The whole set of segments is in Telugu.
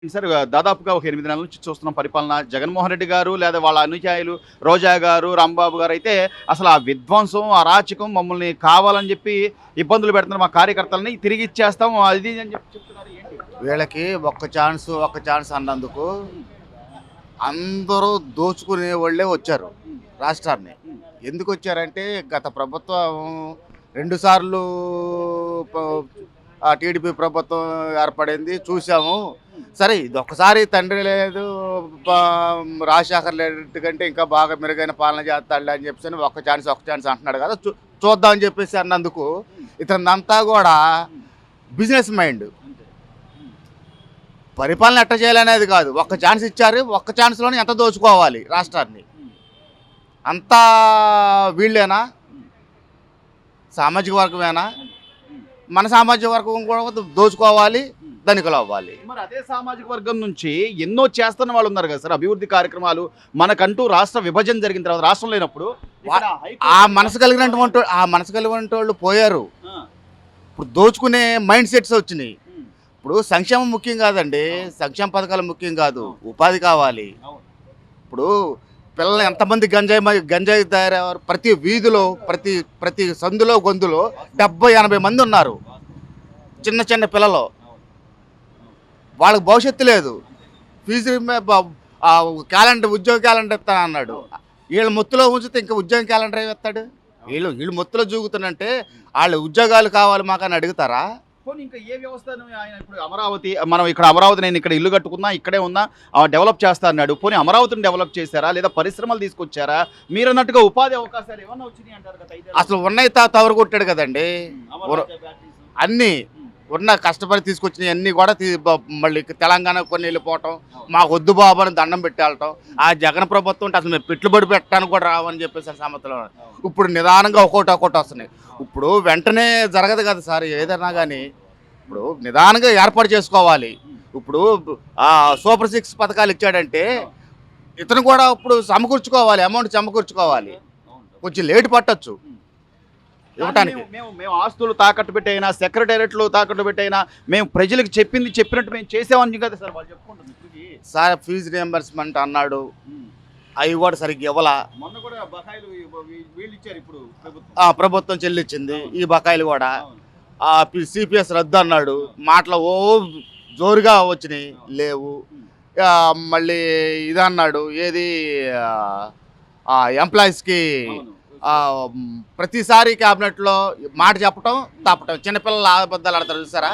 సార్ దాదాపుగా ఒక 8 నెలల నుంచి చూస్తున్నాం పరిపాలన. జగన్మోహన్ రెడ్డి గారు లేదా వాళ్ళ అనుయాయులు రోజా గారు, రాంబాబు గారు అయితే అసలు ఆ విధ్వంసం, అరాచకం మమ్మల్ని కావాలని చెప్పి ఇబ్బందులు పెడుతున్నారు మా కార్యకర్తలని తిరిగి ఇచ్చేస్తాం అది అని చెప్పి చెప్తున్నారు. ఏంటి? వీళ్ళకి ఒక్క ఛాన్స్ అన్నందుకు అందరూ దోచుకునే వాళ్ళే వచ్చారు రాష్ట్రాన్ని. ఎందుకు వచ్చారంటే గత ప్రభుత్వం 2 సార్లు టీడీపీ ప్రభుత్వం ఏర్పడింది చూసాము. సరే ఇది ఒక్కసారి తండ్రి లేదు రాజశేఖర్ రెడ్డి కంటే ఇంకా బాగా మెరుగైన పాలన చేస్తాడు అని చెప్పేసి ఒక్క ఛాన్స్ అంటున్నాడు కదా, చూద్దాం అని చెప్పేసి అన్నందుకు ఇతనంతా కూడా బిజినెస్ మైండ్. పరిపాలన ఎట్ట చేయాలనేది కాదు, ఒక్క ఛాన్స్ ఇచ్చారు, ఒక్క ఛాన్స్లోనే ఎంత దోచుకోవాలి రాష్ట్రాన్ని, అంతా వీళ్ళేనా సామాజిక వర్గమేనా? మన సామాజిక వర్గం కూడా దోచుకోవాలి, ధనికులు అవ్వాలి. మరి అదే సామాజిక వర్గం నుంచి ఎన్నో చేస్తున్న వాళ్ళు ఉన్నారు కదా సార్, అభివృద్ధి కార్యక్రమాలు. మనకంటూ రాష్ట్ర విభజన జరిగిన తర్వాత రాష్ట్రం లేనప్పుడు ఆ మనసు కలిగినటువంటి వాళ్ళు పోయారు. ఇప్పుడు దోచుకునే మైండ్ సెట్స్ వచ్చినాయి. ఇప్పుడు సంక్షేమం ముఖ్యం కాదండి, సంక్షేమ పథకాలు ముఖ్యం కాదు, ఉపాధి కావాలి. ఇప్పుడు పిల్లలు ఎంతమంది గంజాయి తయారయ్యారు? ప్రతి వీధిలో ప్రతి సందులో గొంతులో 70-80 మంది ఉన్నారు, చిన్న చిన్న పిల్లలు. వాళ్ళకి భవిష్యత్తు లేదు. ఫీజు క్యాలెండర్, ఉద్యోగ క్యాలెండర్ ఇస్తాను అన్నాడు. వీళ్ళ మొత్తులో ఉంచితే ఇంకా ఉద్యోగ క్యాలెండర్ ఏమి ఇస్తాడు? వీళ్ళు మొత్తులో చూగుతున్నంటే వాళ్ళు ఉద్యోగాలు కావాలి మాకని అడుగుతారా? ఇంకా ఏ వ్యవస్థ ఆయన ఇప్పుడు అమరావతి, మనం ఇక్కడ అమరావతి నేను ఇక్కడ ఇల్లు కట్టుకున్నా ఇక్కడే ఉన్నా డెవలప్ చేస్తా అన్నాడు. పోనీ అమరావతిని డెవలప్ చేశారా లేదా పరిశ్రమలు తీసుకొచ్చారా? మీరు అన్నట్టుగా ఉపాధి అవకాశాలు ఏమన్నా వచ్చినాయి అంటారు కదా? అసలు ఉన్నాయి తవరు కొట్టాడు కదండి. అన్నీ ఉన్న కష్టపడి తీసుకొచ్చినవి అన్నీ కూడా మళ్ళీ తెలంగాణ కొన్ని వెళ్ళిపోవటం, మాకు వద్దు బాబు అని దండం పెట్టేళ్ళటం. ఆ జగన్ ప్రభుత్వం అంటే అసలు మేము పెట్టుబడి పెట్టడానికి కూడా రావని చెప్పేసి సమతలో ఇప్పుడు నిదానంగా ఒక్కొక్కటి వస్తున్నాయి. ఇప్పుడు వెంటనే జరగదు కదా సార్ ఏదైనా కానీ, ఇప్పుడు నిదానంగా ఏర్పాటు చేసుకోవాలి. ఇప్పుడు సూపర్ 6 పథకాలు ఇచ్చాడంటే ఇతను కూడా ఇప్పుడు సమకూర్చుకోవాలి, అమౌంట్ సమకూర్చుకోవాలి. కొంచెం లేట్ పట్టచ్చు ఇవ్వటానికి. మేము ఆస్తులు తాకట్టు పెట్టైనా, సెక్రటేరియట్లు తాకట్టు పెట్టైనా మేము ప్రజలకు చెప్పినట్టు మేము చేసామని కదా సార్ వాళ్ళు చెప్పుకుంటున్నారు. సార్ ఫీజు రియంబర్స్మెంట్ అన్నాడు, అవి కూడా సరిగ్గా ఇవ్వాల. మొన్న కూడా బకాయిలు వీళ్ళు ఇచ్చారు, ఇప్పుడు ప్రభుత్వం చెల్లించింది ఈ బకాయిలు కూడా. సిపిఎస్ రద్దు అన్నాడు, మాటలు జోరుగా వచ్చినాయి, లేవు. మళ్ళీ ఇది అన్నాడు, ఏది ఎంప్లాయీస్కి ప్రతిసారి క్యాబినెట్లో మాట చెప్పటం తప్పటం. చిన్నపిల్లలు అబద్ధాలు ఆడతారు చూసారా,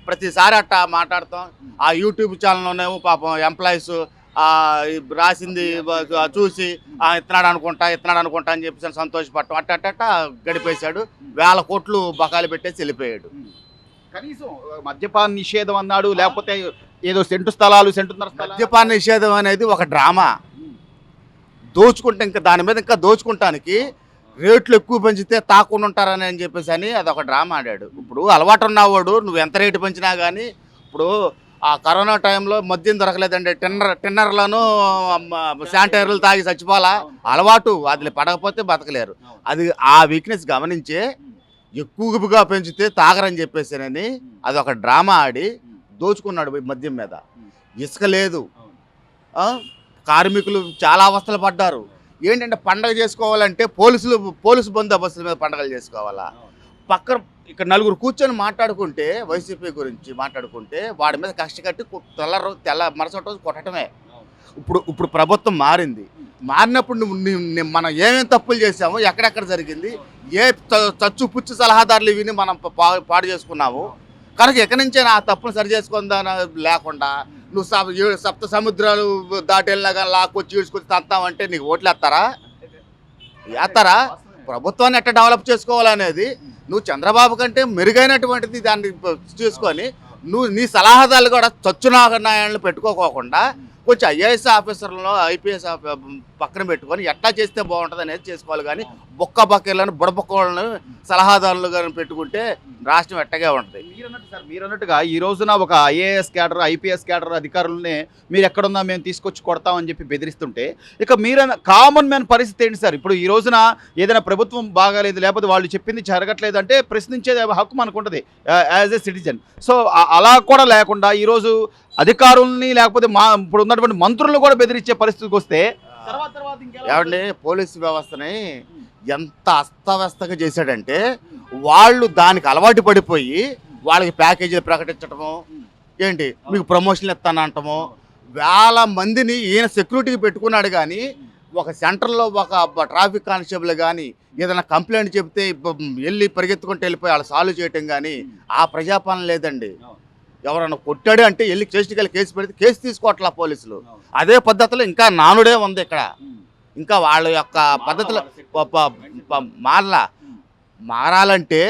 ప్రతిసారి అట్ట మాట్లాడతాం. ఆ యూట్యూబ్ ఛానల్లోనేమో పాపం ఎంప్లాయీస్ రాసింది చూసి ఇస్తున్నాడు అనుకుంటా అని చెప్పేసి సంతోషపడటం, అట్ట గడిపేశాడు. 1000 కోట్లు బకాయిలు పెట్టేసి వెళ్ళిపోయాడు. కనీసం మద్యపాన నిషేధం అన్నాడు, లేకపోతే ఏదో సెంటు స్థలాలు మద్యపాన నిషేధం అనేది ఒక డ్రామా. దోచుకుంటే ఇంకా దాని మీద ఇంకా దోచుకుంటానికి రేట్లు ఎక్కువ పెంచితే తాకుండా ఉంటారని అని చెప్పేసి అని అదొక డ్రామా ఆడాడు. ఇప్పుడు అలవాటు ఉన్నవాడు నువ్వు ఎంత రేటు పెంచినా కానీ, ఇప్పుడు ఆ కరోనా టైంలో మద్యం దొరకలేదండి, టిన్నర్లను శానిటైజర్లు తాగి చచ్చిపోవాలా, అలవాటు అది పడకపోతే బతకలేరు. అది ఆ వీక్నెస్ గమనించే ఎక్కువగా పెంచితే తాగరని చెప్పేసానని అదొక డ్రామా ఆడి దోచుకున్నాడు మద్యం మీద. ఇసుక లేదు, కార్మికులు చాలా అవస్థలు పడ్డారు. ఏంటంటే పండగ చేసుకోవాలంటే పోలీసు బందోబస్తుల మీద పండగలు చేసుకోవాలా? పక్కన ఇక్కడ 4 కూర్చొని మాట్లాడుకుంటే, వైసీపీ గురించి మాట్లాడుకుంటే వాడి మీద కక్ష కట్టి తెల్ల మరుసటి రోజు కొట్టడమే. ఇప్పుడు ప్రభుత్వం మారినప్పుడు మనం ఏమేమి తప్పులు చేసామో, ఎక్కడెక్కడ జరిగింది, ఏ చచ్చు పుచ్చు సలహాదారులు విని మనం పాడు చేసుకున్నాము కనుక ఎక్కడి నుంచే ఆ తప్పును సరి చేసుకుందా లేకుండా నువ్వు 7 సముద్రాలు దాటెళ్ళినా కానీ లాక్కొచ్చి ఈడ్చుకొచ్చి తంతామంటే నీకు ఓట్లు వేస్తారా? ప్రభుత్వాన్ని ఎట్లా డెవలప్ చేసుకోవాలనేది నువ్వు చంద్రబాబు కంటే మెరుగైనటువంటిది దాన్ని చూసుకొని నువ్వు నీ సలహాదారులు కూడా చచ్చునాయనలు పెట్టుకోకుండా కొంచెం ఐఏఎస్ ఆఫీసర్లను, ఐపీఎస్ పక్కన పెట్టుకొని ఎట్లా చేస్తే బాగుంటుంది అనేది చేసుకోవాలి. కానీ బొక్క బక్కలను బుడబొక్కలను సలహాదారులు కానీ పెట్టుకుంటే రాష్ట్రం ఎట్టగా ఉంటుంది. మీరన్నట్టుగా ఈ రోజున ఒక ఐఏఎస్ క్యాడర్, ఐపీఎస్ క్యాడర్ అధికారులనే మీరు ఎక్కడున్నా మేము తీసుకొచ్చి కొడతామని చెప్పి బెదిరిస్తుంటే, ఇక కామన్ మ్యాన్ పరిస్థితి ఏంటి సార్? ఇప్పుడు ఈ రోజున ఏదైనా ప్రభుత్వం బాగాలేదు, లేకపోతే వాళ్ళు చెప్పింది జరగట్లేదు అంటే ప్రశ్నించే హక్కు మనకు ఉంటుంది యాజ్ ఏ సిటిజన్. సో అలా కూడా లేకుండా ఈరోజు అధికారుల్ని లేకపోతే ఇప్పుడు ఉన్నటువంటి మంత్రులను కూడా బెదిరించే పరిస్థితికి వస్తే ఏమంటే పోలీసు వ్యవస్థని ఎంత అస్తవ్యస్తంగా చేశాడంటే, వాళ్ళు దానికి అలవాటు పడిపోయి వాళ్ళకి ప్యాకేజీలు ప్రకటించడము, ఏంటి మీకు ప్రమోషన్లు ఇస్తానంటము, వేల మందిని ఈయన సెక్యూరిటీకి పెట్టుకున్నాడు. కానీ ఒక సెంటర్లో ఒక ట్రాఫిక్ కానిస్టేబుల్ కానీ ఏదైనా కంప్లైంట్ చెప్తే వెళ్ళి పరిగెత్తుకుంటూ వెళ్ళిపోయి వాళ్ళు సాల్వ్ చేయటం కానీ ఆ ప్రజాపాలన లేదండి. ఎవరన్నా కొట్టాడు అంటే వెళ్ళి స్టేషన్కి వెళ్ళి కేసు పెడితే కేసు తీసుకోవట్లా పోలీసులు. అదే పద్ధతిలో ఇంకా నానుడే ఉంది ఇక్కడ. ఇంకా వాళ్ళ యొక్క పద్ధతులు మారాలంటే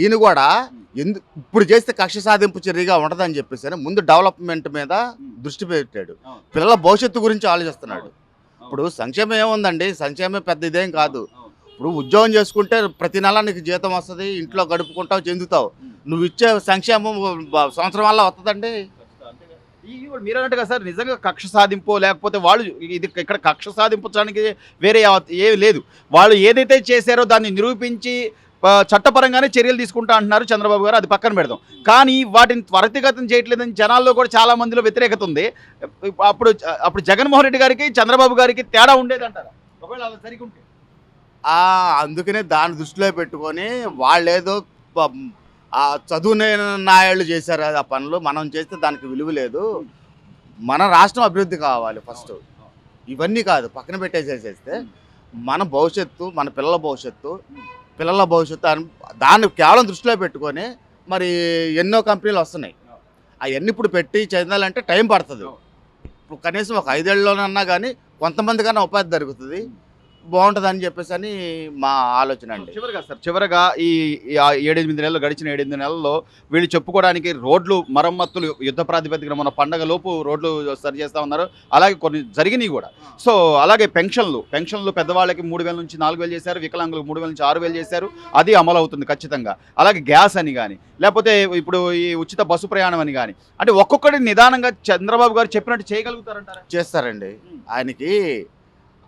ఈయన కూడా ఇప్పుడు చేస్తే కక్ష సాధింపు చర్యగా ఉండదని చెప్పేసి ముందు డెవలప్మెంట్ మీద దృష్టి పెట్టాడు. పిల్లల భవిష్యత్తు గురించి ఆలోచిస్తున్నాడు. ఇప్పుడు సంక్షేమం ఏముందండి, సంక్షేమం పెద్ద ఇదేం కాదు. ఇప్పుడు ఉద్యోగం చేసుకుంటే ప్రతి నెల నీకు జీతం వస్తుంది, ఇంట్లో గడుపుకుంటావు, చెందుతావు. నువ్వు ఇచ్చే సంక్షేమం సంవత్సరం వల్ల వస్తుందండి. మీరు అన్నట్టుగా సార్ నిజంగా కక్ష సాధింపు లేకపోతే వాళ్ళు ఇది ఇక్కడ కక్ష సాధించడానికి వేరే ఏమి లేదు. వాళ్ళు ఏదైతే చేశారో దాన్ని నిరూపించి చట్టపరంగానే చర్యలు తీసుకుంటా అంటున్నారు చంద్రబాబు గారు. అది పక్కన పెడదాం. కానీ వాటిని త్వరితగతం చేయట్లేదని జనాల్లో కూడా చాలా మందిలో వ్యతిరేకత ఉంది. అప్పుడు జగన్మోహన్ రెడ్డి గారికి చంద్రబాబు గారికి తేడా ఉండేది అంటారా? ఒకవేళ అలా జరిగి ఉంటే అందుకనే దాన్ని దృష్టిలో పెట్టుకొని వాళ్ళేదో చదువునే నాయాళ్ళు చేశారు ఆ పనులు. మనం చేస్తే దానికి విలువ లేదు. మన రాష్ట్రం అభివృద్ధి కావాలి ఫస్ట్. ఇవన్నీ కాదు, పక్కన పెట్టేసేసేస్తే మన భవిష్యత్తు, మన పిల్లల భవిష్యత్తు దాన్ని కేవలం దృష్టిలో పెట్టుకొని మరి ఎన్నో కంపెనీలు వస్తున్నాయి. అవన్నీ ఇప్పుడు పెట్టి చెందాలంటే టైం పడుతుంది. ఇప్పుడు కనీసం ఒక 5 ఏళ్ళలోనన్నా కానీ కొంతమందికన్నా ఉపాధి దొరుకుతుంది, బాగుంటుందని చెప్పేసి అని మా ఆలోచన అండి. చివరగా ఈ 7-8 నెలలు గడిచిన 7-8 నెలల్లో వీళ్ళు చెప్పుకోవడానికి రోడ్లు మరమ్మతులు యుద్ధ ప్రాతిపదికన మన పండగ లోపు రోడ్లు సరి చేస్తూ ఉన్నారు. అలాగే కొన్ని జరిగినాయి కూడా. సో అలాగే పెన్షన్లు పెద్దవాళ్ళకి 3,000 నుంచి 4,000 చేశారు, వికలాంగులకు 3,000 నుంచి 6,000 చేశారు. అది అమలు అవుతుంది ఖచ్చితంగా. అలాగే గ్యాస్ అని కానీ లేకపోతే ఇప్పుడు ఈ ఉచిత బస్సు ప్రయాణం అని కానీ, అంటే ఒక్కొక్కటి నిదానంగా చంద్రబాబు గారు చెప్పినట్టు చేయగలుగుతారంటారా? చేస్తారండి. ఆయనకి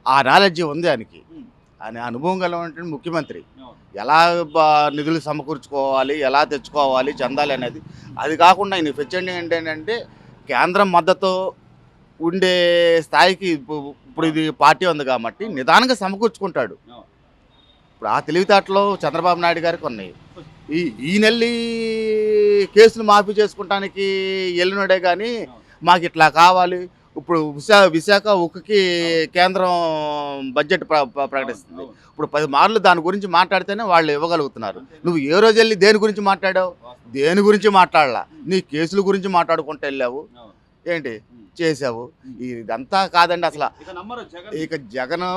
ఆ నాలెడ్జి ఉంది. ఆయన అనుభవం గలవంటి ముఖ్యమంత్రి. ఎలా నిధులు సమకూర్చుకోవాలి, ఎలా తెచ్చుకోవాలి, చెందాలి అనేది. అది కాకుండా ఆయన ఫెచ్చండి ఏంటంటే కేంద్రం మద్దతు ఉండే స్థాయికి ఇప్పుడు ఇది పార్టీ ఉంది కాబట్టి నిదానంగా సమకూర్చుకుంటాడు. ఇప్పుడు ఆ తెలివితేటలో చంద్రబాబు నాయుడు గారికి ఉన్నాయి. ఈ నెల్లి కేసులు మాఫీ చేసుకుంటానికి వెళ్ళినడే కానీ మాకు ఇట్లా కావాలి. ఇప్పుడు విశాఖ ఉక్కుకి కేంద్రం బడ్జెట్ ప్రకటిస్తుంది. ఇప్పుడు 10 మార్లు దాని గురించి మాట్లాడితేనే వాళ్ళు ఇవ్వగలుగుతున్నారు. నువ్వు ఏ రోజు వెళ్ళి దేని గురించి మాట్లాడావు? దేని గురించి మాట్లాడలా, నీ కేసుల గురించి మాట్లాడుకుంటూ వెళ్ళావు, ఏంటి చేసావు. ఇదంతా కాదండి అసలు. ఇక జగన్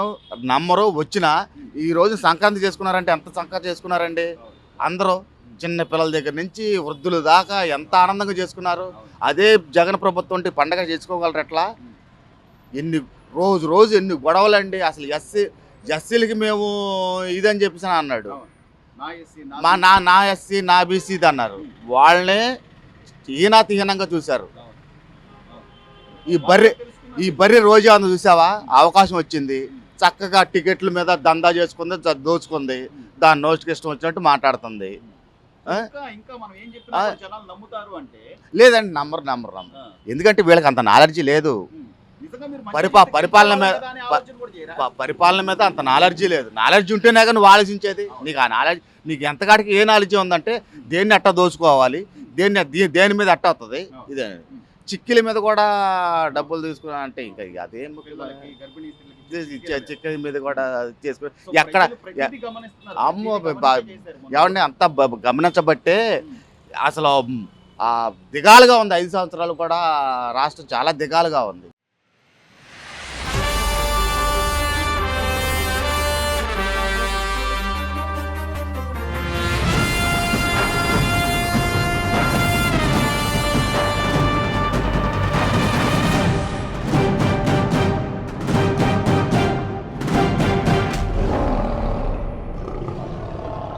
నమ్మరు. వచ్చినా ఈరోజు సంక్రాంతి చేసుకున్నారంటే ఎంత సంక్రాంతి చేసుకున్నారండి అందరూ, చిన్న పిల్లల దగ్గర నుంచి వృద్ధులు దాకా ఎంత ఆనందంగా చేసుకున్నారు. అదే జగన్ ప్రభుత్వం ఉంటే పండగ చేసుకోగలరు ఎట్లా? రోజు ఎన్ని గొడవలండి అసలు. ఎస్సీలకి మేము ఇదని చెప్పేసి అన్నాడు. నా ఎస్సీ నా బీసీ అన్నారు. వాళ్ళనే హీనాతిహీనంగా చూశారు. ఈ బర్రె రోజా అందు చూసావా? అవకాశం వచ్చింది, చక్కగా టికెట్ల మీద దందా చేసుకుంది, దోచుకుంది, దాని నోటికి ఇష్టం వచ్చినట్టు మాట్లాడుతుంది. లేదండి, నమ్మరు. ఎందుకంటే వీళ్ళకి అంత నాలెడ్జీ లేదు. పరిపాలన మీద అంత నాలెడ్జీ లేదు. నాలెడ్జీ ఉంటేనే కానీ నువ్వు ఆలోచించేది. నీకు ఆ నాలెడ్జ్, నీకు ఎంతకాడికి ఏ నాలెడ్జీ ఉందంటే దేన్ని అట్ట దోచుకోవాలి, దేని మీద అట్ట అవుతుంది. ఇదే చిక్కిల మీద కూడా డబ్బులు తీసుకున్నా అంటే ఇంకా అదేం చిక్కల మీద కూడా చేసుకుని ఎక్కడ అమ్మో ఎవరిని అంతా గమనించబట్టే అసలు దిగాలుగా ఉంది. 5 సంవత్సరాలు కూడా రాష్ట్రం చాలా దిగాలుగా ఉంది.